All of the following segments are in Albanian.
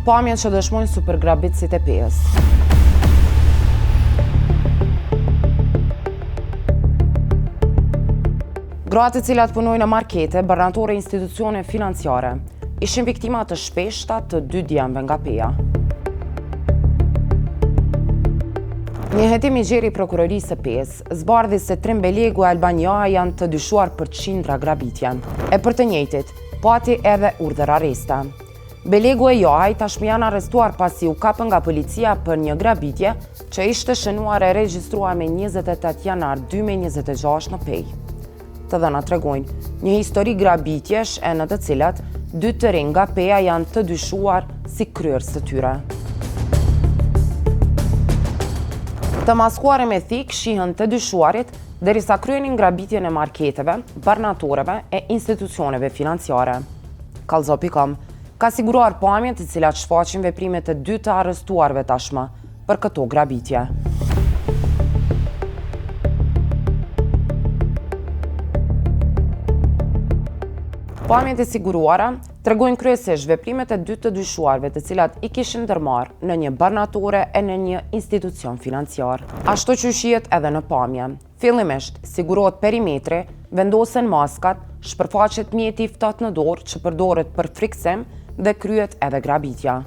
Pamjen që dëshmojnë supergrabitësit e PE-s. Gratë të cilat punojnë në markete, baranatore e institucione financiare, ishin viktima të shpeshta të 2 djemve nga PE-ja. Një hetim i gjeri prokurorisë së PE-s zbardhi se Trembelegu e Albania janë të dyshuar për qindra grabitje. E për të njëjtit, pati edhe urdhër arresta. Belegu e Joaj tashmë janë arrestuar pasi u kapën nga policia për një grabitje që ishte shënuar e regjistruar me 28 janar 2026 në Pej. Të dhënat tregojnë një histori grabitjesh e në të cilat 2 të rinj nga PE-ja janë të dyshuar si kryerës të tyre. Të maskuar me thik shihën të dyshuarit derisa kryenin grabitjen e marketeve, barnatoreve e institucioneve financiare. Kallzo.com ka siguruar pamjen të cilat shfaqin veprimet e 2 të arrestuarve tashmë për këto grabitje. Pamjet e siguruara tregojnë kryesisht veprimet e 2 të dyshuarve të cilat i kishin ndërmarrë në një barnatore e në një institucion financiar. Ashtu që shihet edhe në pamje. Fillimisht sigurohet perimetri, vendosen maskat, shpërfaqet mjeti i ftohtë në dorë që përdoret për friksim dhe kryet edhe grabitja.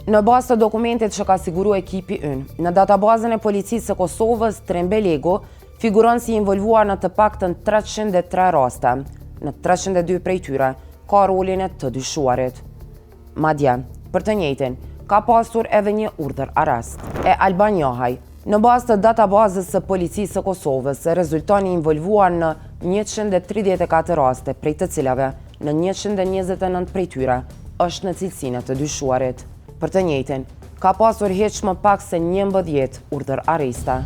Në bazë të dokumentit që ka siguru ekipi ynë, në databazën e policisë së Kosovës, Trembelegu figuron si involvuar në të paktën 303 raste. Në 302 prej tyre ka rolin e të dyshuarit. Madje, për të njëjtin, ka pasur edhe një urdhër arrest. E Alban Johaj, në bazë të databazës së policisë së Kosovës, rezulton i involvuar në 134 raste, prej të cilave në 129 prej tyre është në cilësinë të dyshuarit. Për të njëjtin, ka pasur hiç më pak se 11 urdhër arreste.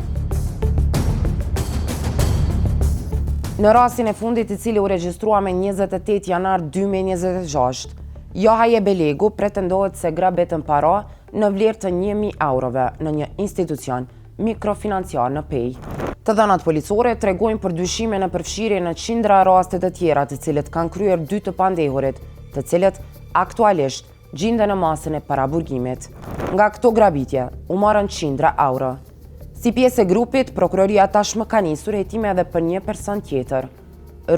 Në rastin e fundit i cili u regjistrua me 28 janar 2026, Johaj e Belegu pretendohet se grabetën para në vlerë të 1.000 eurove në një institucion mikrofinanciar në Pej. Të dhënat policore tregojnë për dyshime në përfshirje në qindra raste të tjera të cilët kanë kryer 2 të pandehurit, të cilët aktualisht gjenden në masën e paraburgimit. Nga këto grabitje u marrën qindra euro. Si pjesë e grupit, prokuroria tashmë ka nisur hetime edhe për një person tjetër,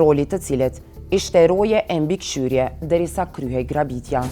roli të cilit ishte roje e mbikëqyrje derisa kryhej grabitja.